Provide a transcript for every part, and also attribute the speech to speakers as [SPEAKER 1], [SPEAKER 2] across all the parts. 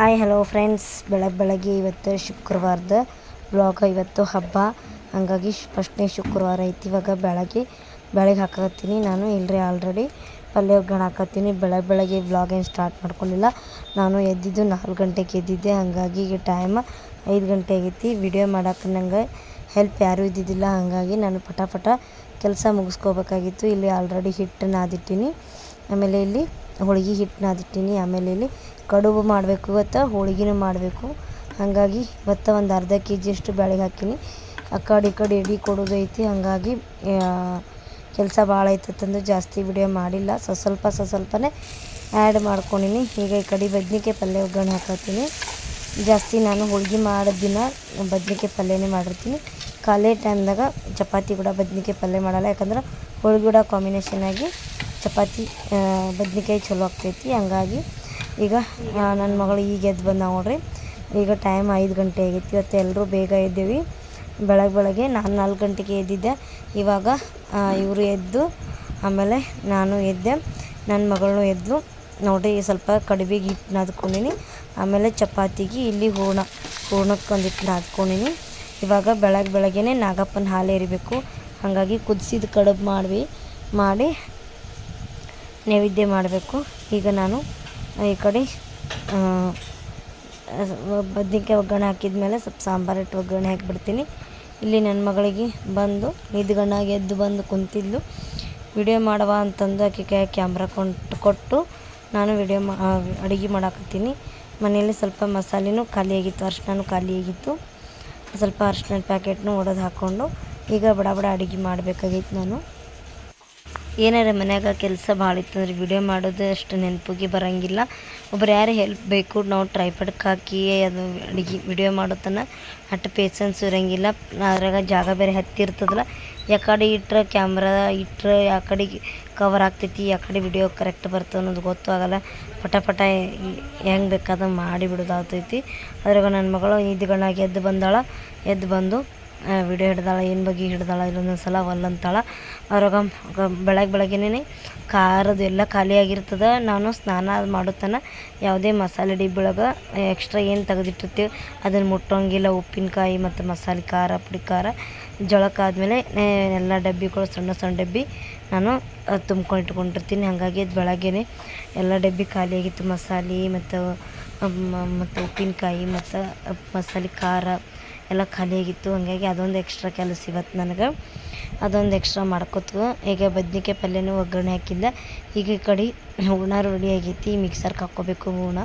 [SPEAKER 1] Hi hello friends, ಬೆಳಗ್ಗೆ ಇವತ್ತು ಶುಕ್ರವಾರದ ಬ್ಲಾಗ್. ಇವತ್ತು ಹಬ್ಬ, ಹಾಗಾಗಿ ಫಸ್ಟ್ನೇ ಶುಕ್ರವಾರ ಐತಿ. ಇವಾಗ ಬೆಳಗ್ಗೆ ಹಾಕತ್ತೀನಿ ನಾನು. ಇಲ್ಲರಿ ಆಲ್ರೆಡಿ ಪಲ್ಯ ಒಗ್ಗರಣೆ ಹಾಕತ್ತೀನಿ. ಬೆಳಗ್ಗೆ ಬ್ಲಾಗ್ ಏನು ಸ್ಟಾರ್ಟ್ ಮಾಡ್ಕೊಂಡಿಲ್ಲ. ನಾನು ಎದ್ದಿದ್ದು 4 ಗಂಟೆಗೆ ಎದ್ದಿದ್ದೆ, ಹಾಗಾಗಿ ಈಗ ಟೈಮ್ 5 ಗಂಟೆ ಆಗೈತಿ. ವಿಡಿಯೋ ಮಾಡೋಕೆ ನಂಗೆ ಹೆಲ್ಪ್ ಯಾರೂ ಇದ್ದಿದ್ದಿಲ್ಲ, ಹಾಗಾಗಿ ನಾನು ಪಟ ಕೆಲಸ ಮುಗಿಸ್ಕೋಬೇಕಾಗಿತ್ತು. ಇಲ್ಲಿ ಆಲ್ರೆಡಿ ಹಿಟ್ಟು ನಾದಿಟ್ಟಿನಿ, ಆಮೇಲೆ ಇಲ್ಲಿ ಹೋಳಿಗೆ ಹಿಟ್ಟು ನಾದಿಟ್ಟಿನಿ, ಆಮೇಲೆ ಇಲ್ಲಿ ಕಡುಬು ಮಾಡಬೇಕು. ಇವತ್ತು ಹೋಳಿಗೆನೂ ಮಾಡಬೇಕು, ಹಾಗಾಗಿ ಇವತ್ತು ಒಂದು ಅರ್ಧ kg ಅಷ್ಟು ಬೇಳೆಗೆ ಹಾಕೀನಿ. ಆ ಕಡೆ ಎಡೆ ಕೊಡೋದು ಐತಿ, ಹಾಗಾಗಿ ಕೆಲಸ ಭಾಳ ಐತಂದು ಜಾಸ್ತಿ ವಿಡಿಯೋ ಮಾಡಿಲ್ಲ. ಸ್ವಲ್ಪನೇ ಆ್ಯಡ್ ಮಾಡ್ಕೊಂಡಿನಿ. ಈಗ ಈ ಕಡೆ ಬದ್ನಿಕಾಯಿ ಪಲ್ಯ ಒಗ್ಗರಣೆ ಹಾಕತ್ತೀನಿ. ಜಾಸ್ತಿ ನಾನು ಹೋಳಿಗೆ ಮಾಡೋ ದಿನ ಬದ್ನಿಕಾಯಿ ಪಲ್ಯನೇ ಮಾಡಿರ್ತೀನಿ. ಖಾಲಿ ಟೈಮ್ದಾಗ ಚಪಾತಿ ಕೂಡ ಬದ್ನಿಕಾಯಿ ಪಲ್ಯ ಮಾಡಲ್ಲ, ಯಾಕಂದ್ರೆ ಹೋಳಿಗೆ ಕೂಡ ಕಾಂಬಿನೇಷನ್ ಆಗಿ ಚಪಾತಿ ಬದ್ನಿಕಾಯಿ ಚಲೋ ಆಗ್ತೈತಿ. ಹಂಗಾಗಿ ಈಗ ನನ್ನ ಮಗಳು ಈಗ ಎದ್ದು ಬಂದ ನೋಡ್ರಿ. ಈಗ ಟೈಮ್ 5 ಗಂಟೆ ಆಗೈತಿ. ಇವತ್ತು ಎಲ್ಲರೂ ಬೇಗ ಎದ್ದೀವಿ. ಬೆಳಗ್ಗೆ ನಾನು 4 ಗಂಟೆಗೆ ಎದ್ದಿದ್ದೆ. ಇವಾಗ ಇವರು ಎದ್ದು, ಆಮೇಲೆ ನಾನು ಎದ್ದೆ, ನನ್ನ ಮಗಳನ್ನೂ ಎದ್ದು ನೋಡಿರಿ. ಸ್ವಲ್ಪ ಕಡುಬಿಗೆ ಹಿಟ್ಟು ನಾದ್ಕೊಂಡಿನಿ, ಆಮೇಲೆ ಚಪಾತಿಗೆ ಇಲ್ಲಿ ಹೂರ್ಣಕ್ಕೆ ಒಂದು ಹಿಟ್ಟು ನಾದ್ಕೊಂಡಿನಿ. ಇವಾಗ ಬೆಳಗ್ಗೆನೇ ನಾಗಪ್ಪನ ಹಾಲು ಎರಿಬೇಕು, ಹಾಗಾಗಿ ಕುದಿಸಿದ ಕಡುಬು ಮಾಡಿ ನೈವೇದ್ಯ ಮಾಡಬೇಕು. ಈಗ ನಾನು ಈ ಕಡೆ ಬದ್ನಿಕಾಯಿ ಒಗ್ಗರಣೆ ಹಾಕಿದ ಮೇಲೆ ಸ್ವಲ್ಪ ಸಾಂಬಾರು ಇಟ್ಟು ಒಗ್ಗರಣೆ ಹಾಕಿಬಿಡ್ತೀನಿ. ಇಲ್ಲಿ ನನ್ನ ಮಗಳಿಗೆ ಬಂದು ನಿದ್ಗಣ್ಣಾಗಿ ಎದ್ದು ಬಂದು ಕುಂತಿದ್ಲು. ವಿಡಿಯೋ ಮಾಡವ ಅಂತಂದು ಆಕೆ ಕ್ಯಾಮ್ರಾ ಕೊಟ್ಟು ನಾನು ಅಡುಗೆ ಮಾಡಾಕತ್ತೀನಿ. ಮನೆಯಲ್ಲಿ ಸ್ವಲ್ಪ ಮಸಾಲೆನೂ ಖಾಲಿಯಾಗಿತ್ತು, ಅರಿಶಿನೂ ಖಾಲಿಯಾಗಿತ್ತು. ಸ್ವಲ್ಪ ಅರಿಶಿನದ ಪ್ಯಾಕೆಟ್ನೂ ಒಡೆದು ಹಾಕ್ಕೊಂಡು ಈಗ ಬಡ ಅಡುಗೆ ಮಾಡಬೇಕಾಗಿತ್ತು. ನಾನು ಏನಾರ ಮನ್ಯಾಗ ಕೆಲಸ ಭಾಳ ಇತ್ತಂದ್ರೆ ವಿಡಿಯೋ ಮಾಡೋದು ಅಷ್ಟು ನೆನಪಿಗೆ ಬರೋಂಗಿಲ್ಲ. ಒಬ್ರು ಯಾರು ಹೆಲ್ಪ್ ಬೇಕು, ನಾವು ಟ್ರೈಪಾಡ್ಗೆ ಹಾಕಿ ಅದು ವಿಡಿಯೋ ಮಾಡೋತನ ಅಷ್ಟು ಪೇಷನ್ಸ್ ಇರೋಂಗಿಲ್ಲ. ಅದ್ರಾಗ ಜಾಗ ಬೇರೆ ಹತ್ತಿರ್ತದಲ್ಲ, ಯಾಕಡೆ ಇಟ್ಟರೆ ಕ್ಯಾಮ್ರಾ ಇಟ್ಟರೆ ಯಾಕಡೆ ಕವರ್ ಆಗ್ತೈತಿ, ಯಾಕಡೆ ವಿಡಿಯೋ ಕರೆಕ್ಟ್ ಬರ್ತದೆ ಅನ್ನೋದು ಗೊತ್ತಾಗಲ್ಲ. ಪಟ ಹೆಂಗೆ ಬೇಕಾದಂಗೆ ಮಾಡಿಬಿಡೋದಾಗ್ತೈತಿ. ಅದ್ರಾಗ ನನ್ನ ಮಗಳು ನಿದ್ಗಣ್ಣಾಗಿ ಎದ್ದು ಬಂದು ವಿಡಿಯೋ ಹಿಡ್ದಾಳ, ಏನು ಬಗ್ಗೆ ಹಿಡ್ದಾಳ, ಇಲ್ಲೊಂದೊಂದು ಸಲ ಒಲ್ಲಂತಾಳ. ಅದ್ರಾಗ ಬೆಳಗ್ಗೆನೇ ಖಾರದು ಎಲ್ಲ ಖಾಲಿಯಾಗಿರ್ತದೆ. ನಾನು ಸ್ನಾನ ಮಾಡೋತನ ಯಾವುದೇ ಮಸಾಲೆ ಡಿಬ್ಬೊಳಗೆ ಎಕ್ಸ್ಟ್ರಾ ಏನು ತೆಗೆದಿಟ್ಟಿರ್ತೀವಿ ಅದನ್ನು ಮುಟ್ಟೋಂಗಿಲ್ಲ. ಉಪ್ಪಿನಕಾಯಿ ಮತ್ತು ಮಸಾಲೆ ಖಾರ, ಪುಡಿ ಖಾರ ಜಳಕಾದ್ಮೇಲೆ ಎಲ್ಲ ಡಬ್ಬಿಗಳು ಸಣ್ಣ ಡಬ್ಬಿ ನಾನು ತುಂಬ್ಕೊಂಡು ಇಟ್ಕೊಂಡಿರ್ತೀನಿ. ಹಾಗಾಗಿ ಅದು ಬೆಳಗ್ಗೆನೇ ಎಲ್ಲ ಡಬ್ಬಿ ಖಾಲಿಯಾಗಿತ್ತು. ಮಸಾಲೆ ಮತ್ತು ಉಪ್ಪಿನಕಾಯಿ ಮತ್ತು ಮಸಾಲೆ ಖಾರ ಎಲ್ಲ ಖಾಲಿಯಾಗಿತ್ತು. ಹಾಗಾಗಿ ಅದೊಂದು ಎಕ್ಸ್ಟ್ರಾ ಕೆಲಸ ಇವತ್ತು ನನಗೆ, ಅದೊಂದು ಎಕ್ಸ್ಟ್ರಾ ಮಾಡ್ಕೊತು. ಈಗ ಬದ್ನಿಕಾಯಿ ಪಲ್ಯನೂ ಒಗ್ಗರಣೆ ಹಾಕಿದ್ದೆ. ಈಗ ಈ ಕಡೆ ಹೂರ್ಣ ರೆಡಿ ಆಗೈತಿ. ಮಿಕ್ಸರ್ಗೆ ಹಾಕ್ಕೋಬೇಕು ಹೂರ್ಣ,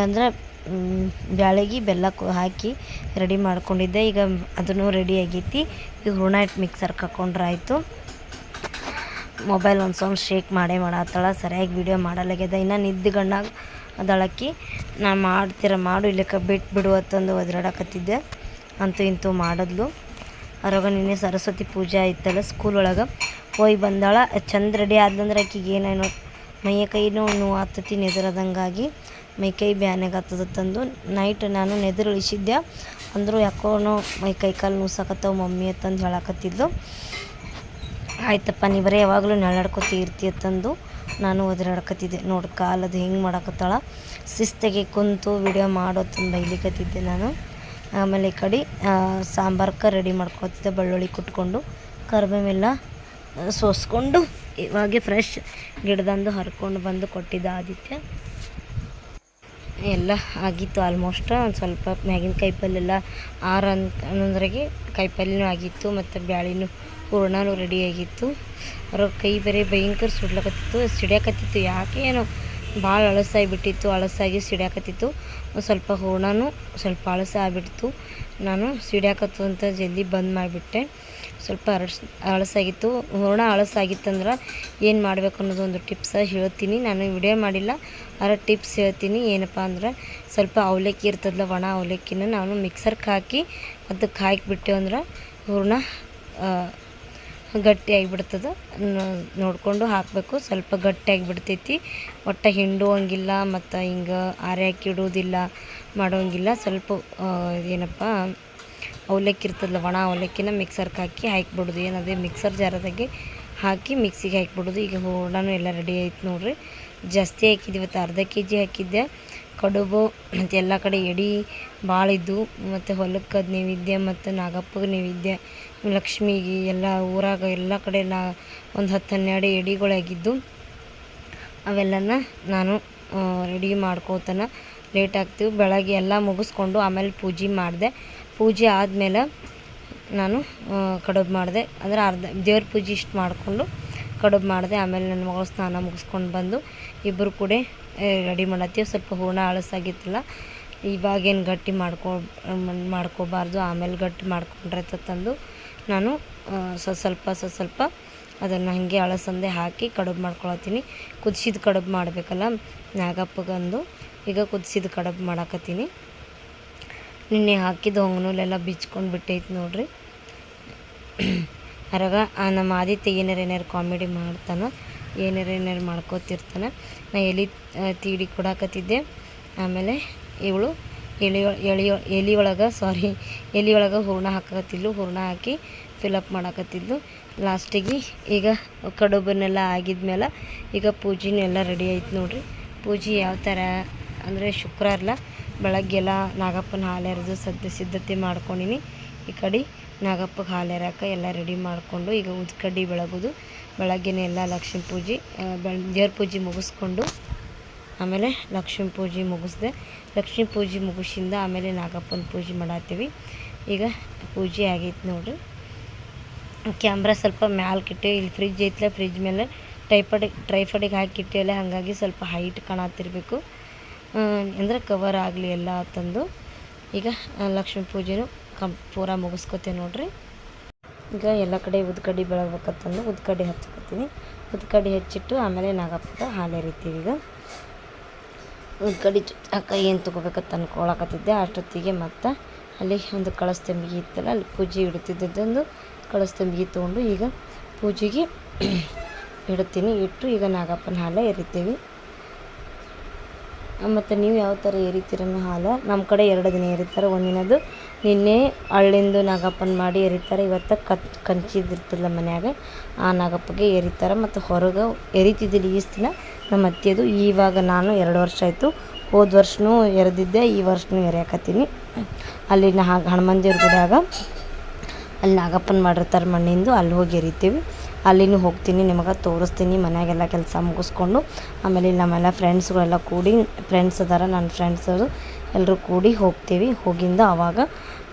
[SPEAKER 1] ಅಂದರೆ ಬ್ಯಾಳೆಗೆ ಬೆಲ್ಲ ಹಾಕಿ ರೆಡಿ ಮಾಡ್ಕೊಂಡಿದ್ದೆ. ಈಗ ಅದನ್ನು ರೆಡಿ ಆಗೈತಿ. ಈಗ ಹೂರ್ಣ ಇಟ್ಟು ಮಿಕ್ಸರ್ಗೆ ಹಾಕ್ಕೊಂಡ್ರೆ ಆಯಿತು. ಮೊಬೈಲ್ ಒಂದು ಸ್ವಲ್ಪ ಶೇಕ್ ಮಾಡತ್ತಾಳ, ಸರಿಯಾಗಿ ವಿಡಿಯೋ ಮಾಡಲಾಗ್ಯದ. ಇನ್ನು ನಿದ್ಗಣ್ಣಾಗ ಅದಳಕ್ಕಿ ನಾನು ಮಾಡು ಇಲ್ಲಕ್ಕ ಬಿಡು ಅಂತಂದು ಒದರಾಡಕತ್ತಿದ್ದೆ. ಅಂತೂ ಇಂತೂ ಮಾಡಿದ್ಲು. ಅದ್ರಾಗ ನಿನ್ನೆ ಸರಸ್ವತಿ ಪೂಜೆ ಆಯ್ತಲ್ಲ ಸ್ಕೂಲ್ ಒಳಗೆ, ಹೋಗಿ ಬಂದಾಳ. ಚಂದ ರೆಡಿ ಆದ್ಲಂದ್ರೆ ಆಕಿಗೆ ಏನೇನೋ ಮೈಯ ಕೈನೂ ನೋವು ಆಗ್ತೈತಿ, ನೆದರದಂಗಾಗಿ ಮೈ ಕೈ ಬ್ಯಾನಾಗ ಆಗ್ತದಂದು ನೈಟ್ ನಾನು ನೆದರು ಇಳಿಸಿದ್ದೆ. ಅಂದರೂ ಯಾಕೋ ಮೈ ಕೈ ಕಾಲು ನೋಸಾಕತ್ತವ ಮಮ್ಮಿ ಅಂತಂದು ಹೇಳಕತ್ತಿದ್ಲು. ಆಯ್ತಪ್ಪ, ನೀ ಬರೀ ಯಾವಾಗಲೂ ನೆಳಾಡ್ಕೊತ ಇರ್ತೀಯತ್ತಂದು ನಾನು ಒದರಾಡ್ಕತ್ತಿದ್ದೆ. ನೋಡಿ ಕಾಲದು ಹೆಂಗೆ ಮಾಡಕತ್ತಾಳ, ಶಿಸ್ತಾಗಿ ಕುಂತು ವಿಡಿಯೋ ಮಾಡೋತಂದು ಬೈಲಿಕತ್ತಿದ್ದೆ ನಾನು. ಆಮೇಲೆ ಈ ಕಡೆ ಸಾಂಬಾರ್ಗೆ ರೆಡಿ ಮಾಡ್ಕೊತಿದ್ದೆ. ಬೆಳ್ಳುಳ್ಳಿ ಕುಟ್ಕೊಂಡು ಕರಿಬೇವೆಲ್ಲ ಸೋಸ್ಕೊಂಡು ಇವಾಗೆ ಫ್ರೆಶ್ ಗಿಡದಂದು ಹರ್ಕೊಂಡು ಬಂದು ಕೊಟ್ಟಿದ್ದ ಆದಿತ್ಯ. ಎಲ್ಲ ಆಗಿತ್ತು ಆಲ್ಮೋಸ್ಟ್. ಒಂದು ಸ್ವಲ್ಪ ಮ್ಯಾಗಿನ ಕಾಯಿಪಲ್ಲೆಲ್ಲ ಅನ್ನೋದ್ರಾಗೆ ಕಾಯಿಪಲ್ಯನೂ ಆಗಿತ್ತು, ಮತ್ತು ಬ್ಯಾಳಿನೂ ಹೂರ್ಣನೂ ರೆಡಿ ಆಗಿತ್ತು. ಅವ್ರ ಕೈ ಬೇರೆ ಭಯಂಕರ ಸಿಡ್ಯಾಕತ್ತಿತ್ತು. ಯಾಕೆ ಏನೋ ಭಾಳ ಅಳಸಾಗಿ ಸಿಡ್ಯಾಕತ್ತಿತ್ತು. ಸ್ವಲ್ಪ ಹೂರ್ಣನೂ ಸ್ವಲ್ಪ ಅಳಸಾಗ್ಬಿಡ್ತು. ನಾನು ಸಿಡ್ಯಾಕತ್ತು ಅಂತ ಜಲ್ದಿ ಬಂದ್ ಮಾಡಿಬಿಟ್ಟೆ. ಸ್ವಲ್ಪ ಅಳಸಾಗಿತ್ತು. ಹೂರ್ಣ ಅಳಸಾಗಿತ್ತಂದ್ರೆ ಏನು ಮಾಡಬೇಕು ಅನ್ನೋದು ಒಂದು ಟಿಪ್ಸ ಹೇಳ್ತೀನಿ. ನಾನು ವಿಡಿಯೋ ಮಾಡಿಲ್ಲ, ಅದರ ಟಿಪ್ಸ್ ಹೇಳ್ತೀನಿ. ಏನಪ್ಪ ಅಂದ್ರೆ ಸ್ವಲ್ಪ ಅವಲಕ್ಕಿ ಇರ್ತದಲ್ಲ, ಒಣ ಅವಲಕ್ಕಿನ ನಾನು ಮಿಕ್ಸರ್ಗೆ ಹಾಕಿ ಅದಕ್ಕೆ ಹಾಕಿಬಿಟ್ಟೆ ಅಂದ್ರೆ ಹೂರ್ಣ ಗಟ್ಟಿಯಾಗಿಬಿಡ್ತದೆ. ನೋಡಿಕೊಂಡು ಹಾಕಬೇಕು. ಸ್ವಲ್ಪ ಗಟ್ಟಿಯಾಗಿ ಬಿಡ್ತೈತಿ, ಒಟ್ಟು ಹಿಂಡುವಂಗಿಲ್ಲ ಮತ್ತು ಹಿಂಗೆ ಆರ್ಯಾಕಿ ಇಡೋದಿಲ್ಲ, ಮಾಡೋಂಗಿಲ್ಲ. ಸ್ವಲ್ಪ ಏನಪ್ಪ ಅವಲಕ್ಕಿ ಇರ್ತದಲ್ಲ, ಒಣ ಅವಲಕ್ಕಿನ ಮಿಕ್ಸರ್ಗೆ ಹಾಕಿಬಿಡೋದು. ಏನದೇ ಮಿಕ್ಸರ್ ಜಾರದಾಗೆ ಹಾಕಿ ಮಿಕ್ಸಿಗೆ ಹಾಕಿಬಿಡೋದು. ಈಗ ಹೂರ್ಣನೂ ಎಲ್ಲ ರೆಡಿ ಆಯ್ತು ನೋಡಿರಿ. ಜಾಸ್ತಿ ಹಾಕಿದ್ವಿ, ಇವತ್ತು ಅರ್ಧ kg ಹಾಕಿದ್ದೆ. ಕಡುಬು ಮತ್ತು ಎಲ್ಲ ಕಡೆ ಎಡೆ ಭಾಳ ಇದ್ದವು. ಮತ್ತು ಹೊಲಕ್ಕದ ನೈವೇದ್ಯ ಮತ್ತು ನಾಗಪ್ಪಗೆ ನೈವೇದ್ಯ, ಲಕ್ಷ್ಮಿಗೆ ಎಲ್ಲ ಊರಾಗ ಎಲ್ಲ ಕಡೆ ಒಂದು 10-12 ಎಡೆಗಳಾಗಿದ್ದು ಅವೆಲ್ಲನ ನಾನು ರೆಡಿ ಮಾಡ್ಕೋತಾನೆ ಲೇಟ್ ಆಗ್ತೀವಿ. ಬೆಳಗ್ಗೆ ಎಲ್ಲ ಮುಗಿಸ್ಕೊಂಡು ಆಮೇಲೆ ಪೂಜೆ ಮಾಡಿದೆ. ಪೂಜೆ ಆದಮೇಲೆ ನಾನು ಕಡುಬು ಮಾಡಿದೆ. ಅಂದರೆ ಅರ್ಧ ದೇವ್ರ ಪೂಜೆ ಇಷ್ಟು ಮಾಡಿಕೊಂಡು ಕಡುಬು ಮಾಡಿದೆ. ಆಮೇಲೆ ನನ್ನ ಮಗಳು ಸ್ನಾನ ಮುಗಿಸ್ಕೊಂಡು ಬಂದು ಇಬ್ಬರು ಕೂಡ ರೆಡಿ ಮಾಡತ್ತೀವಿ. ಸ್ವಲ್ಪ ಹೂರ್ಣ ಅಳಸಾಗಿತ್ತಲ್ಲ, ಇವಾಗೇನು ಗಟ್ಟಿ ಮಾಡ್ಕೋಬಾರ್ದು, ಆಮೇಲೆ ಗಟ್ಟಿ ಮಾಡ್ಕೊಂಡ್ರೆ ತಂದು ನಾನು ಸ್ವಲ್ಪ ಅದನ್ನು ಹಾಗೆ ಅಳಸಂದೆ ಹಾಕಿ ಕಡುಬು ಮಾಡ್ಕೊಳತ್ತೀನಿ. ಕುದಿಸಿದ ಕಡುಬು ಮಾಡಬೇಕಲ್ಲ ನಾಗಪ್ಪಗಂದು, ಈಗ ಕುದಿಸಿದ ಕಡುಬು ಮಾಡಾಕತ್ತೀನಿ. ನಿನ್ನೆ ಹಾಕಿದ್ದು ಹೊಂಗನೂಲೆಲ್ಲ ಬಿಚ್ಕೊಂಡು ಬಿಟ್ಟೈತಿ ನೋಡ್ರಿ. ಅರಾಗ ನಮ್ಮ ಆದಿತ್ಯ ಏನಾರು ಕಾಮಿಡಿ ಮಾಡ್ತಾನೆ, ಏನಾರು ಮಾಡ್ಕೋತಿರ್ತಾನೆ. ನಾ ತೀಡಿ ಕೊಡಾಕತ್ತಿದ್ದೆ. ಆಮೇಲೆ ಇವಳು ಎಲೆ ಒಳಗೆ ಹೂರ್ಣ ಹಾಕತ್ತಿದ್ಲು. ಹೂರ್ಣ ಹಾಕಿ ಫಿಲಪ್ ಮಾಡಾಕತ್ತಿದ್ಲು. ಲಾಸ್ಟಿಗೆ ಈಗ ಕಡುಬನ್ನೆಲ್ಲ ಆಗಿದ್ಮೇಲೆ ಈಗ ಪೂಜೆನೆಲ್ಲ ರೆಡಿ ಆಯ್ತು ನೋಡ್ರಿ. ಪೂಜೆ ಯಾವ ಥರ ಅಂದರೆ ಶುಕ್ರವಾರಲ್ಲ ಬೆಳಗ್ಗೆಲ್ಲ ನಾಗಪ್ಪನ ಹಾಲು ಎರೆದು ಸಿದ್ಧತೆ ಮಾಡ್ಕೊಂಡಿನಿ. ಈ ಕಡೆ ನಾಗಪ್ಪಗೆ ಹಾಲು ಎರಾಕ ಎಲ್ಲ ರೆಡಿ ಮಾಡಿಕೊಂಡು ಈಗ ಉದ್ಕಡ್ಡಿ ಬೆಳಗೋದು. ಬೆಳಗ್ಗೆನೇ ಎಲ್ಲ ಲಕ್ಷ್ಮೀ ಪೂಜೆ ದೇವ್ರ ಪೂಜೆ ಮುಗಿಸ್ಕೊಂಡು ಆಮೇಲೆ ಲಕ್ಷ್ಮೀ ಪೂಜೆ ಮುಗಿಸ್ದೆ. ಲಕ್ಷ್ಮೀ ಪೂಜೆ ಮುಗಿಸಿಂದ ಆಮೇಲೆ ನಾಗಪ್ಪನ ಪೂಜೆ ಮಾಡತ್ತೀವಿ. ಈಗ ಪೂಜೆ ಆಗೈತೆ ನೋಡ್ರಿ. ಕ್ಯಾಮ್ರಾ ಸ್ವಲ್ಪ ಮ್ಯಾಲ್ಕಿಟ್ಟೆ, ಇಲ್ಲಿ ಫ್ರಿಜ್ ಐತಲ್ಲ, ಫ್ರಿಜ್ ಮೇಲೆ ಟ್ರೈಫಡಿಗೆ ಹಾಕಿಟ್ಟೆಲ್ಲ, ಹಾಗಾಗಿ ಸ್ವಲ್ಪ ಹೈಟ್ ಕಾಣತ್ತಿರಬೇಕು ಅಂದರೆ ಕವರ್ ಆಗಲಿ ಎಲ್ಲ ತಂದು. ಈಗ ಲಕ್ಷ್ಮೀ ಪೂಜೆನೂ ಪೂರ ಮುಗಿಸ್ಕೊತೇವೆ ನೋಡ್ರಿ. ಈಗ ಎಲ್ಲ ಕಡೆ ಉದ್ಕಡ್ಡಿ ಬೆಳಗ್ಬೇಕಂತಂದು ಉದ್ಕಡ್ಡಿ ಹಚ್ಕೊತೀನಿ. ಉದ್ಕಡ್ಡಿ ಹಚ್ಚಿಟ್ಟು ಆಮೇಲೆ ನಾಗಪ್ಪಗೆ ಹಾಲು ಎರಿತೀವಿ. ಈಗ ಉದ್ಕಡ್ಡಿ ಅಕ್ಕ ಏನು ತೊಗೋಬೇಕಂತ ಅನ್ಕೊಳಕತ್ತಿದ್ದೆ. ಅಷ್ಟೊತ್ತಿಗೆ ಮತ್ತು ಅಲ್ಲಿ ಒಂದು ಕಳಸ ತಂಬಿಗೆ ಇತ್ತಲ್ಲ, ಅಲ್ಲಿ ಪೂಜೆ ಇಡುತ್ತಿದ್ದೊಂದು ಕಳಸ ತಂಬಿಗೆ ತೊಗೊಂಡು ಈಗ ಪೂಜೆಗೆ ಇಡ್ತೀನಿ. ಇಟ್ಟು ಈಗ ನಾಗಪ್ಪನ ಹಾಲು ಎರಿತೀವಿ. ಮತ್ತು ನೀವು ಯಾವ ಥರ ಎರಿತೀರನ್ನೋ ಹಾಲು ನಮ್ಮ ಕಡೆ 2 ದಿನ ಎರಿತಾರೆ. ಒಂದಿನದು ನಿನ್ನೆ ಹಳ್ಳಿಂದು ನಾಗಪ್ಪನ ಮಾಡಿ ಎರಿತಾರೆ. ಇವತ್ತು ಕಂಚಿದಿರ್ತಲ್ಲ ಮನ್ಯಾಗ ಆ ನಾಗಪ್ಪಗೆ ಎರಿತಾರೆ. ಮತ್ತು ಹೊರಗೆ ಎರಿತಿದ್ದಿಲ್ಲ ಈ ದಿನ ನಮ್ಮ ಅತ್ತೆದು. ಇವಾಗ ನಾನು 2 ವರ್ಷ ಆಯಿತು. ಹೋದ ವರ್ಷವೂ ಎರೆದಿದ್ದೆ, ಈ ವರ್ಷವೂ ಎರೆಯಾಕತ್ತೀನಿ. ಅಲ್ಲಿ ಹನುಮಾನ್ ದೇವ್ರ ಗುಡಿಯಾಗ ಅಲ್ಲಿ ನಾಗಪ್ಪನ ಮಾಡಿರ್ತಾರೆ ಮಣ್ಣಿಂದು, ಅಲ್ಲಿ ಹೋಗಿ ಎರಿತೀವಿ. ಅಲ್ಲಿನೂ ಹೋಗ್ತೀನಿ, ನಿಮಗೆ ತೋರಿಸ್ತೀನಿ. ಮನೆಯಾಗೆಲ್ಲ ಕೆಲಸ ಮುಗಿಸ್ಕೊಂಡು ಆಮೇಲೆ ನಮ್ಮೆಲ್ಲ ಫ್ರೆಂಡ್ಸ್ಗಳೆಲ್ಲ ಕೂಡಿ, ಫ್ರೆಂಡ್ಸ್ ಅದಾರ ನನ್ನ ಫ್ರೆಂಡ್ಸರು, ಎಲ್ಲರೂ ಕೂಡಿ ಹೋಗ್ತೀವಿ. ಹೋಗಿಂದ ಆವಾಗ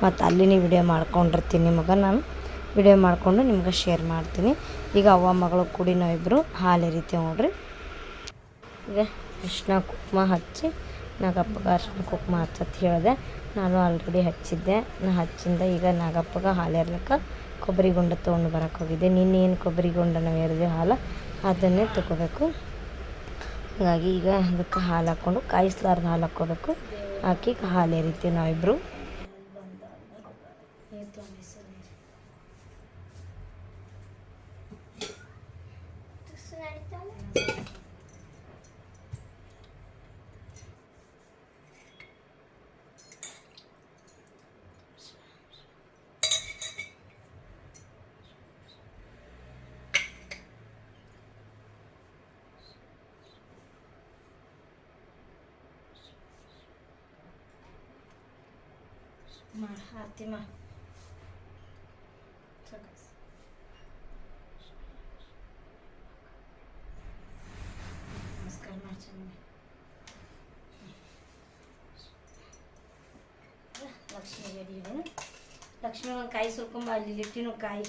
[SPEAKER 1] ಮತ್ತು ಅಲ್ಲಿನೇ ವಿಡಿಯೋ ಮಾಡ್ಕೊಂಡಿರ್ತೀನಿ. ನಿಮಗೆ ನಾನು ವಿಡಿಯೋ ಮಾಡಿಕೊಂಡು ನಿಮ್ಗೆ ಶೇರ್ ಮಾಡ್ತೀನಿ. ಈಗ ಅವ್ವ ಮಗಳು ಕೂಡಿ ನಾವಿಬ್ಬರು ಹಾಲು ಎರಿತೀವಿ ನೋಡ್ರಿ. ಈಗ ಅರಿಶಿನ ಕುಂಕುಮ ಹಚ್ಚಿ ನಾಗಪ್ಪಗೆ ಅರಿಶಿನ ಕುಂಕುಮ ಹಚ್ಚತ್ ಹೇಳಿದೆ. ನಾನು ಆಲ್ರೆಡಿ ಹಚ್ಚಿದ್ದೆ. ಹಚ್ಚಿಂದ ಈಗ ನಾಗಪ್ಪಗೆ ಹಾಲು ಎರ್ಲಿಕ್ಕೆ ಕೊಬ್ಬರಿ ಗುಂಡ ತೊಗೊಂಡು ಬರೋಕ್ಕೆ ಹೋಗಿದ್ದೆ. ನಿನ್ನೇನು ಕೊಬ್ಬರಿ ಗುಂಡ ನಾವು ಎರೆದು ಹಾಲು ಅದನ್ನೇ ತೊಗೋಬೇಕು. ಹಾಗಾಗಿ ಈಗ ಅದಕ್ಕೆ ಹಾಲು ಹಾಕ್ಕೊಂಡು ಕಾಯಿಸ್ಲಾರ್ದು ಹಾಲು ಹಾಕ್ಕೋಬೇಕು. ಹಾಕಿ ಹಾಲು ಎರಿತೀವಿ ನಾವಿಬ್ಬರು. ಆರತಿ ನಮಸ್ಕಾರ ಮಾಡಿ ಚೆನ್ನಾಗಿ. ಲಕ್ಷ್ಮಿ ರೆಡಿ ಇದೆ. ಲಕ್ಷ್ಮಿ ಒಂದು ಕಾಯಿ ಸುರ್ಕೊಂಬ, ಅಲ್ಲಿ ಇಟ್ಟಿನ ಕಾಯಿ.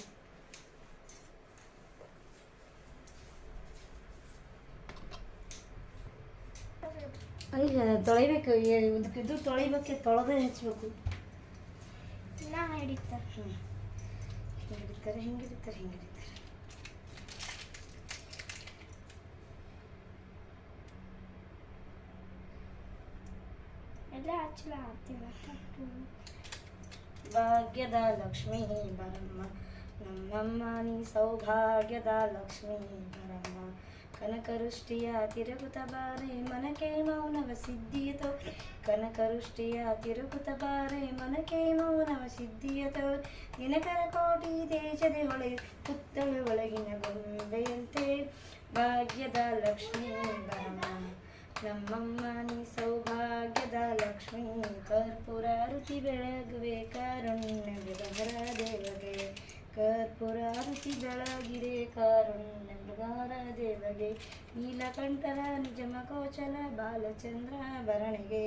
[SPEAKER 1] ಈಗ ತೊಳಿಬೇಕು, ಇದು ತೊಳಿಬೇಕು, ತೊಳೆದೇ ಹಚ್ಬೇಕು. ನಾ ಹಿಡಿತಾರೆ ಹಿಂಗಿಡಿತಾರೆ. ಎಲ್ಲ ಹಚ್ಚಲ ಆಗ್ತೀವಿ. ಭಾಗ್ಯದ ಲಕ್ಷ್ಮೀ ಬರಮ್ಮ, ನಮ್ಮಮ್ಮ ನೀ ಸೌಭಾಗ್ಯದ ಲಕ್ಷ್ಮೀ ಬರಮ್ಮ. ಕನಕರುಷ್ಟಿಯ ತಿರುಗುತ್ತ ಬಾರೆ ಮನಕೆ ಮೌನವ ಸಿದ್ಧಿಯತೋ. ಕನಕರುಷ್ಟಿಯ ತಿರುಗುತ್ತ ಬಾರೆ ಮನಕೆ ಮೌನವ ಸಿದ್ಧಿಯತೋ. ದಿನಕರ ಕೋಟಿ ತೇಜದೆ ಹೊಳೆ ಪುತ್ತಳು ಒಳಗಿನ ಗೊಂಬೆಯಂತೆ. ಭಾಗ್ಯದ ಲಕ್ಷ್ಮೀ ಬರಮ್ಮ, ನಮ್ಮಮ್ಮ ನೀ ಸೌಭಾಗ್ಯ ಲಕ್ಷ್ಮೀ ಕರ್ಪೂರಾರುತಿ ಬೆಳಗುವೆ ಕಾರುಣ್ಯ ಮೃಗಧರ ದೇವಗೆ ಕರ್ಪೂರಾರುತಿ ಬೆಳಗಿರೆ ಕಾರುಣ್ಯ ಮೃಗಧರ ದೇವಗೆ ನೀಲಕಂಠರ ನಿಜಮಕೋಚಲ ಬಾಲಚಂದ್ರ ಭರಣಿಗೆ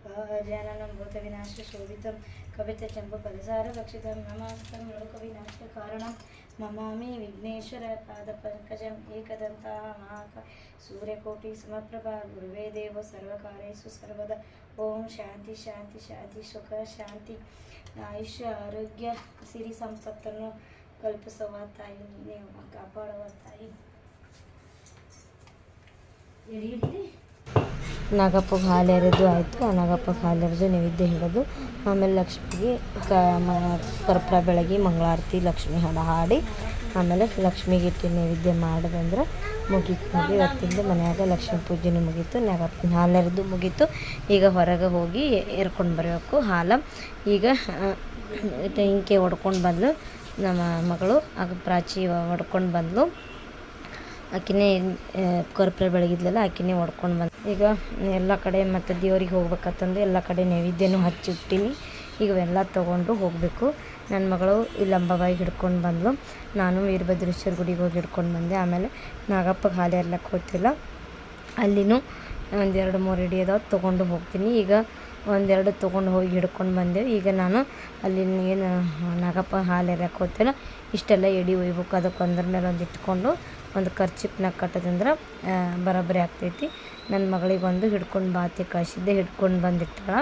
[SPEAKER 1] ಗಜಾನನಂ ಭೂತ ವಿನಾಶ ಶೋಭಿತಂ ಕವಿತ ಚಂಪು ಫಲಸಾರ ಭಕ್ಷಿತಂ ನಮಸ್ತಂ ಲೋಕ ವಿನಾಶ ಕಾರಣಂ ನಮಾಮಿ ವಿಘ್ನೇಶ್ವರ ಪಾದ ಪಂಕಜಂ ಏಕದಂತ ಮಹಾಕ ಸೂರ್ಯಕೋಟಿ ಸಮಪ್ರಭಾ ಗುರುವೇ ದೇವ ಸರ್ವಕಾರ್ಯೇಷು ಸರ್ವದ ಓಂ ಶಾಂತಿ ಶಾಂತಿ ಶಾಂತಿ ಸುಖ ಶಾಂತಿ ಆಯುಷ್ಯ ಆರೋಗ್ಯ ಸಿರಿ ಸಂಪತ್ತನ್ನು ಕಲ್ಪಿಸುವ ತಾಯಿ ನೀನೇ ಕಾಪಾಡುವ ತಾಯಿ. ನಾಗಪ್ಪಗೆ ಹಾಲು ಎರೆದು ಆಯಿತು. ಆ ನಾಗಪ್ಪಗೆ ಹಾಲು ಎರೆದು ನೈವೇದ್ಯ ಹಿಡಿದು ಆಮೇಲೆ ಲಕ್ಷ್ಮಿಗೆ ಕರ್ಪೂರ ಬೆಳಗಿ ಮಂಗಳಾರತಿ ಲಕ್ಷ್ಮಿ ಹಾಡು ಹಾಡಿ ಆಮೇಲೆ ಲಕ್ಷ್ಮಿಗೆ ಇಟ್ಟು ನೈವೇದ್ಯ ಮಾಡಿದಂದ್ರೆ ಮುಗೀತು ನೋಡಿ. ಇವತ್ತಿಂದ ಮನ್ಯಾಗ ಲಕ್ಷ್ಮೀ ಪೂಜೆನೂ ಮುಗೀತು, ನಾಗಪ್ಪನ ಹಾಲು ಎರೆದು ಮುಗೀತು. ಈಗ ಹೊರಗೆ ಹೋಗಿ ಎರ್ಕೊಂಡು ಬರಬೇಕು ಹಾಲು. ಈಗ ಇಂಕೆ ಹೊಡ್ಕೊಂಡು ಬಂದಳು ನಮ್ಮ ಮಗಳು, ಆಗ ಪ್ರಾಚಿ ಹೊಡ್ಕೊಂಡು ಬಂದಳು. ಆಕಿನೇ ಕರ್ಪೂರ ಬೆಳಗಿದ್ಲಲ್ಲ ಆಕಿನೇ ಹೊಡ್ಕೊಂಡು ಬಂದು ಈಗ ಎಲ್ಲ ಕಡೆ ಮತ್ತು ದೇವ್ರಿಗೆ ಹೋಗ್ಬೇಕಂತಂದು ಎಲ್ಲ ಕಡೆ ನೈವೇದ್ಯನೂ ಹಚ್ಚಿಟ್ಟಿನಿ. ಈಗ ಅವೆಲ್ಲ ತೊಗೊಂಡು ಹೋಗಬೇಕು. ನನ್ನ ಮಗಳು ಇಲ್ಲಿ ಅಂಬಾಬಾಯಿಗೆ ಹಿಡ್ಕೊಂಡು ಬಂದಳು, ನಾನು ವೀರಭದ್ರೇಶ್ವರ ಗುಡಿಗೆ ಹೋಗಿ ಹಿಡ್ಕೊಂಡು ಬಂದೆ. ಆಮೇಲೆ ನಾಗಪ್ಪಗೆ ಹಾಲು ಎರ್ಲಕ್ಕೆ ಹೋಗ್ತಿಲ್ಲ, ಅಲ್ಲಿನೂ 1-2-3 ಎಡೆ ಅದಾವೆ ತೊಗೊಂಡು ಹೋಗ್ತೀನಿ. ಈಗ 1-2 ತೊಗೊಂಡು ಹೋಗಿ ಹಿಡ್ಕೊಂಡು ಬಂದೆವು. ಈಗ ನಾನು ಅಲ್ಲಿ ಏನು ನಾಗಪ್ಪ ಹಾಲು ಎರ್ಯಕ್ಕೆ ಹೋಗ್ತಿಲ್ಲ, ಇಷ್ಟೆಲ್ಲ ಎಡೆ ಒಯ್ಬೇಕು. ಅದಕ್ಕೆ ಒಂದ್ರ ಮೇಲೆ ಒಂದು ಇಟ್ಕೊಂಡು ಒಂದು ಖರ್ಚಿಪ್ನಾಗ ಕಟ್ಟೋದಂದ್ರೆ ಬರೋಬ್ಬರಿ ಆಗ್ತೈತಿ. ನನ್ನ ಮಗಳಿಗೆ ಒಂದು ಹಿಡ್ಕೊಂಡು ಬಾತಿ ಕಳಿಸಿದ್ದೆ, ಹಿಡ್ಕೊಂಡು ಬಂದಿಟ್ಟಾಳ.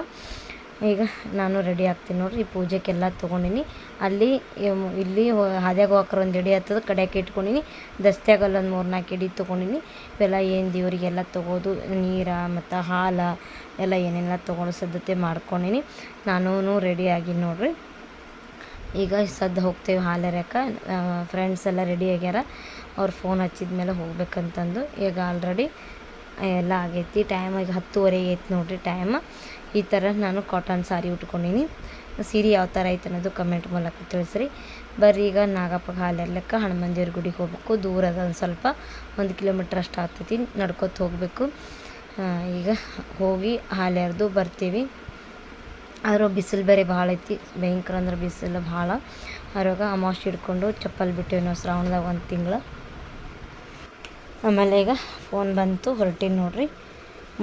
[SPEAKER 1] ಈಗ ನಾನು ರೆಡಿ ಆಗ್ತೀನಿ ನೋಡಿರಿ. ಈ ಪೂಜೆಗೆಲ್ಲ ತೊಗೊಂಡಿನಿ. ಅಲ್ಲಿ ಇಲ್ಲಿ ಹಾದ್ಯಾಗ ಹೋಗ್ರೆ ಒಂದು ಎಡೆ ಆಗ್ತದೆ, ಕಡೆಯಾಕೆ ಇಟ್ಕೊಂಡಿನಿ. ದಸ್ತ್ಯಾಗಲ್ಲ ಒಂದು 3-4 ಎಡೆ ತೊಗೊಂಡಿನಿ. ಇವೆಲ್ಲ ಏನು ದೇವರಿಗೆಲ್ಲ ತೊಗೋದು, ನೀರು ಮತ್ತು ಹಾಲು ಎಲ್ಲ ಏನೆಲ್ಲ ತೊಗೊಂಡು ಸಿದ್ಧತೆ ಮಾಡ್ಕೊಂಡಿನಿ. ನಾನು ರೆಡಿ ಆಗಿ ನೋಡಿರಿ. ಈಗ ಸದ್ದು ಹೋಗ್ತೇವೆ ಹಾಲು ಎರ್ಯಕ್ಕೆ. ಫ್ರೆಂಡ್ಸ್ ಎಲ್ಲ ರೆಡಿ ಆಗ್ಯಾರ, ಅವ್ರು ಫೋನ್ ಹಚ್ಚಿದ ಮೇಲೆ ಹೋಗ್ಬೇಕಂತಂದು. ಈಗ ಆಲ್ರೆಡಿ ಎಲ್ಲ ಆಗೈತಿ. ಟೈಮ್ ಈಗ 10:30 ಐತಿ ನೋಡಿರಿ ಟೈಮ್. ಈ ಥರ ನಾನು ಕಾಟನ್ ಸಾರಿ ಉಟ್ಕೊಂಡಿನಿ. ಸೀರೆ ಯಾವ ಥರ ಐತೆ ಅನ್ನೋದು ಕಮೆಂಟ್ ಮೂಲಕ ತಿಳಿಸ್ರಿ. ಬರ್ರಿ ಈಗ ನಾಗಪ್ಪಗೆ ಹಾಲು ಎರ್ಲಕ್ಕೆ ಹನುಮಾನ್ ದೇವ್ರ ಗುಡಿಗೆ ಹೋಗ್ಬೇಕು. ದೂರ ಅದ, ಒಂದು ಸ್ವಲ್ಪ 1 ಕಿಲೋಮೀಟ್ರ್ ಅಷ್ಟು ಆಗ್ತೈತಿ, ನಡ್ಕೊತ ಹೋಗಬೇಕು. ಈಗ ಹೋಗಿ ಹಾಲು ಎರೆದು ಬರ್ತೀವಿ. ಆದರೂ ಬಿಸಿಲು ಬೇರೆ ಭಾಳ ಐತಿ, ಭಯಂಕರ ಅಂದ್ರೆ ಬಿಸಿಲು ಭಾಳ. ಅವಾಗ ಅಮಾವಾಸ್ಯೆ ಹಿಡ್ಕೊಂಡು ಚಪ್ಪಲ್ ಬಿಟ್ಟೇವಿ ನಾವು ಶ್ರಾವಣದಾಗ 1 ತಿಂಗಳು. ಆಮೇಲೆ ಈಗ ಫೋನ್ ಬಂತು, ಹೊರಟೀನಿ ನೋಡಿರಿ.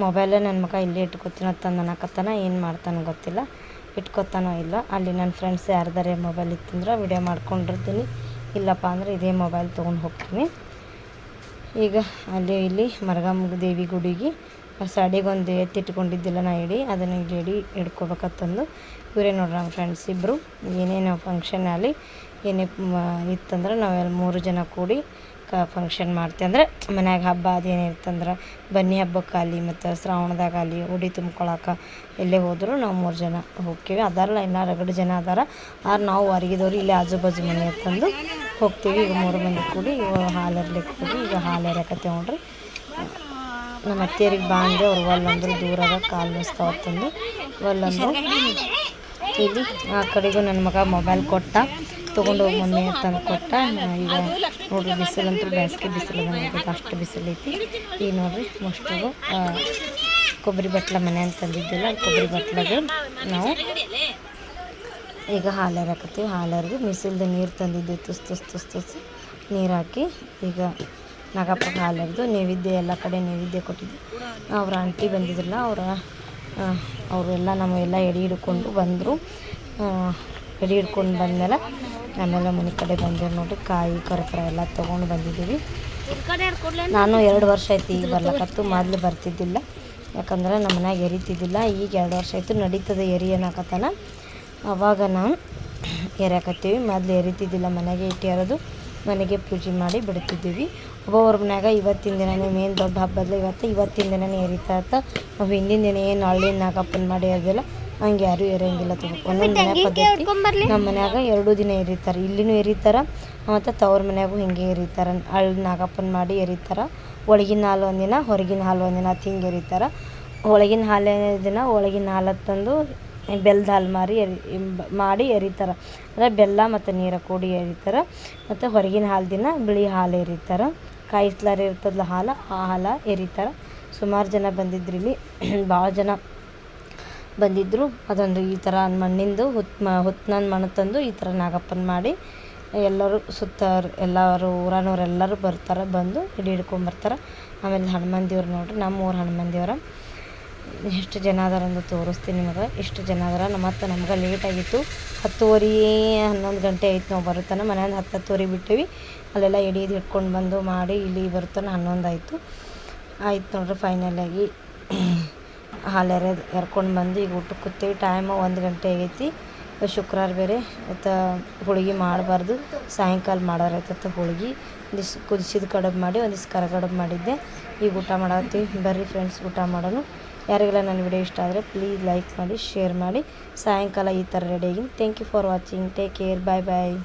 [SPEAKER 1] ಮೊಬೈಲ ನನ್ನ ಮಗ ಇಲ್ಲೇ ಇಟ್ಕೊತೀನೋ ತಂದು ಅನ್ನಕತ್ತಾನ, ಏನು ಮಾಡ್ತಾನೋ ಗೊತ್ತಿಲ್ಲ, ಇಟ್ಕೊತಾನೋ ಇಲ್ಲ. ಅಲ್ಲಿ ನನ್ನ ಫ್ರೆಂಡ್ಸ್ ಯಾರ್ದಾರೆ ಮೊಬೈಲ್ ಇತ್ತಂದ್ರೆ ವಿಡಿಯೋ ಮಾಡ್ಕೊಂಡಿರ್ತೀನಿ, ಇಲ್ಲಪ್ಪ ಅಂದರೆ ಇದೇ ಮೊಬೈಲ್ ತೊಗೊಂಡು ಹೋಗ್ತೀನಿ. ಈಗ ಅಲ್ಲಿ ಇಲ್ಲಿ ಮರಗಮ್ಮ ದೇವಿ ಗುಡಿಗೆ ಸಾಡಿಗೆ ಒಂದು ಎತ್ತಿಟ್ಕೊಂಡಿದ್ದಿಲ್ಲ ನಾ ಇಡಿ, ಅದನ್ನು ಇಲ್ಲಿ ಹಿಡ್ಕೊಬೇಕಂತಂದು ಇವರೇ ನೋಡ್ರಿ ನಮ್ಮ ಫ್ರೆಂಡ್ಸ್ ಇಬ್ಬರು. ಏನೇನು ಫಂಕ್ಷನ್ ಆಗಲಿ ಏನೇ ಇತ್ತಂದ್ರೆ ನಾವೆಲ್ಲ 3 ಜನ ಕೂಡಿ ಫಂಕ್ಷನ್ ಮಾಡ್ತೀವಿ. ಅಂದರೆ ಮನ್ಯಾಗ ಹಬ್ಬ ಅದೇನೇ ಇರ್ತಂದ್ರೆ ಬನ್ನಿ ಹಬ್ಬಕ್ಕಾಗಲಿ ಮತ್ತು ಶ್ರಾವಣದಾಗಲಿ ಉಡಿ ತುಂಬ್ಕೊಳಕ್ಕೆ ಎಲ್ಲೇ ಹೋದರೂ ನಾವು 3 ಜನ ಹೋಗ್ತೀವಿ. ಅದಾರಲ್ಲ ಇನ್ನೂ ರಗಡು ಜನ ಅದಾರ, ಆದ್ರೆ ನಾವು ಹೊರಗಿದವ್ರು ಇಲ್ಲಿ ಆಜು ಬಾಜು ಮನೆ ಅಂತಂದು ಹೋಗ್ತೀವಿ. ಈಗ 3 ಮಂದಿ ಕೂಡಿ ಹಾಲು ಎರ್ಲಿಕ್ಕೆ ಹೋಗಿ ಈಗ ಹಾಲು ಎರ್ಯಾಕತ್ತೇವೆ ನೋಡ್ರಿ. ನಮ್ಮ ಅತ್ತೆಯರಿಗೆ ಬಾಂಡೆ ಅವ್ರು ಒಲ್ಲಂದ್ರೆ ದೂರಾಗ ಕಾಲು ನೋಸ್ತಾವತ್ತಂದು ಒಲ್ಲಂದು. ಇಲ್ಲಿ ಆ ಕಡೆಗೂ ನನ್ನ ಮಗ ಮೊಬೈಲ್ ಕೊಟ್ಟ, ತೊಗೊಂಡು ಹೋಗಿ ಮಮ್ಮಿ ತಂದು ಕೊಟ್ಟ. ಈಗ ನೋಡಿರಿ ಬಿಸಿಲಂತೂ ಬೇಸಿಗೆ ಬಿಸಿಲು ಅಷ್ಟು ಬಿಸಿಲು ಐತಿ. ಈಗ ನೋಡಿರಿ ಮಸ್ಟಿಗೂ ಕೊಬ್ಬರಿ ಬಟ್ಲ ಮನೆ ಅಂತಂದಿದ್ದಿಲ್ಲ, ಕೊಬ್ಬರಿ ಬಟ್ಲಾಗ ನಾವು ಈಗ ಹಾಲು ಎರ್ಯಾಕತ್ತೀವಿ. ಹಾಲು ಎರೆದು ಬಿಸಿಲ್ದು ನೀರು ತಂದಿದ್ದೆ, ತುಸ್ ನೀರು ಹಾಕಿ ಈಗ ನಾಗಪ್ಪಗೆ ಹಾಲು ಎರೆದು ನೈವೇದ್ಯ ಎಲ್ಲ ಕಡೆ ನೈವೇದ್ಯ ಕೊಟ್ಟಿದ್ದೆ. ಅವ್ರ ಆಂಟಿ ಬಂದಿದ್ರಲ್ಲ, ಅವರೆಲ್ಲ ನಮಗೆಲ್ಲ ಎಡೆ ಹಿಡ್ಕೊಂಡು ಬಂದರು. ಎಡೆ ಹಿಡ್ಕೊಂಡು ಬಂದಮೇಲೆ ಆಮೇಲೆ ಮನೆ ಕಡೆ ಬಂದೇವು ನೋಡಿರಿ. ಕಾಯಿ ಕರ್ಪೂರ ಎಲ್ಲ ತೊಗೊಂಡು ಬಂದಿದ್ದೀವಿ. ನಾನು 2 ವರ್ಷ ಆಯ್ತು ಈಗ ಬರ್ಲಕ್ಕತ್ತು, ಮೊದಲು ಬರ್ತಿದ್ದಿಲ್ಲ, ಯಾಕಂದ್ರೆ ನಮ್ಮ ಮನ್ಯಾಗ ಎರಿತಿದ್ದಿಲ್ಲ. ಈಗ 2 ವರ್ಷ ಆಯಿತು ನಡೀತದೆ ಎರಿ ಅನ್ನಕತ್ತಾನ. ಅವಾಗ ನಾವು ಎರ್ಯಾಕತ್ತೀವಿ. ಮೊದಲು ಎರಿತಿದ್ದಿಲ್ಲ, ಮನೆಗೆ ಇಟ್ಟು ಎರೆದು ಮನೆಗೆ ಪೂಜೆ ಮಾಡಿ ಬಿಡ್ತಿದ್ದೀವಿ. ಒಬ್ಬೊಬ್ಬರ ಮನ್ಯಾಗ ಇವತ್ತಿನ ದಿನವೇ ಮೇನ್ ದೊಡ್ಡ ಹಬ್ಬದ ಇವತ್ತಿನ ದಿನವೇ ಎರಿತಾ ನಾವು ಹಿಂದಿನ ದಿನ ಏನು ಹಳ್ಳಿನ ನಾಗಪ್ಪನ ಮಾಡಿ ಎರೆದಿಲ್ಲ ಹಂಗೆ ಯಾರೂ ಎರೆಯಂಗಿಲ್ಲ. ಒಂದೊಂದು ಮನೆ ಪದ್ಧತಿ. ನಮ್ಮ ಮನ್ಯಾಗ 2 ದಿನ ಎರಿತಾರೆ, ಇಲ್ಲಿನೂ ಎರಿತಾರೆ ಮತ್ತು ತವ್ರ ಮನ್ಯಾಗೂ ಹಿಂಗೆ ಎರಿತಾರೆ. ಹಳ್ಳಿ ನಾಗಪ್ಪನ ಮಾಡಿ ಎರಿತಾರೆ. ಒಳಗಿನ ಹಾಲು ಒಂದಿನ, ಹೊರಗಿನ ಹಾಲು ಒಂದಿನ ಅಂತ ಹಿಂಗೆ ಎರಿತಾರೆ. ಒಳಗಿನ ಹಾಲಿನ ದಿನ ಒಳಗಿನ ಹಾಲು ತಂದು ಬೆಲ್ಲದ ಹಾಲು ಮಾಡಿ ಎರಿತಾರೆ. ಅಂದರೆ ಬೆಲ್ಲ ಮತ್ತು ನೀರು ಕೂಡಿ ಎರಿತಾರೆ. ಮತ್ತು ಹೊರಗಿನ ಹಾಲು ದಿನ ಬಿಳಿ ಹಾಲು ಎರಿತಾರೆ. ಕಾಯಿಸ್ಲಾರ ಇರ್ತದಲ್ಲ ಹಾಲು, ಆ ಹಾಲು ಎರಿತಾರೆ. ಸುಮಾರು ಜನ ಬಂದಿದ್ರು ಇಲ್ಲಿ, ಭಾಳ ಜನ ಬಂದಿದ್ದರು. ಅದೊಂದು ಈ ಥರ ಮಣ್ಣಿಂದು ಹುತ್ತನ ಮಣ್ಣು ತಂದು ಈ ಥರ ನಾಗಪ್ಪನ ಮಾಡಿ ಎಲ್ಲರೂ ಎಲ್ಲರೂ ಊರನವರೆಲ್ಲರೂ ಬರ್ತಾರೆ, ಬಂದು ಹಿಡ್ಕೊಂಬರ್ತಾರೆ. ಆಮೇಲೆ ಹನುಮಾನ್ ದೇವ್ರು ನೋಡ್ರಿ, ನಮ್ಮ ಊರು ಹನುಮಾನ್ ದೇವ್ರ. ಎಷ್ಟು ಜನ ಅದಾರ ಅಂತ ತೋರಿಸ್ತೀನಿ ನಿಮಗೆ. ಇಷ್ಟು ಜನ ಅದಾರ. ಮತ್ತು ನಮ್ಗೆ ಲೇಟ್ ಆಗಿತ್ತು, 10:30 11 ಗಂಟೆ ಆಯ್ತು ನಾವು ಬರುತ್ತಾನೆ. ಮನೆಯಿಂದ 10:30 ಬಿಟ್ಟಿವಿ. ಅಲ್ಲೆಲ್ಲ ಎಡೀದು ಹಿಡ್ಕೊಂಡು ಬಂದು ಮಾಡಿ ಇಲ್ಲಿ ಬರ್ತಾನೆ 11 ಆಯಿತು ನೋಡ್ರಿ. ಫೈನಲಾಗಿ ಹಾಲೆರೆ ಎರ್ಕೊಂಡು ಬಂದು ಈಗ ಊಟಕ್ಕೆ ಕೂತೀವಿ. ಟೈಮು 1 ಗಂಟೆ ಆಗೈತಿ. ಶುಕ್ರವಾರ ಬೇರೆ ಮತ್ತು ಹೋಳಿಗೆ ಮಾಡಬಾರ್ದು, ಸಾಯಂಕಾಲ ಮಾಡೋರೈತತ್ತ ಹೋಳಿಗೆ. ಒಂದಿಷ್ಟು ಕುದಿಸಿದ ಕಡುಬು ಮಾಡಿ ಒಂದಿಷ್ಟು ಕರಗಡುಬು ಮಾಡಿದ್ದೆ. ಈಗ ಊಟ ಮಾಡತ್ತೀವಿ. ಬರ್ರಿ ಫ್ರೆಂಡ್ಸ್, ಊಟ ಮಾಡೋಣ. ಯಾರಿಗೆಲ್ಲ ನನ್ನ ವಿಡಿಯೋ ಇಷ್ಟ ಆದರೆ ಪ್ಲೀಸ್ ಲೈಕ್ ಮಾಡಿ, ಶೇರ್ ಮಾಡಿ. ಸಾಯಂಕಾಲ ಈ ಥರ ರೆಡಿ ಆಗಿನಿ. Thank you for watching. Take care. Bye bye.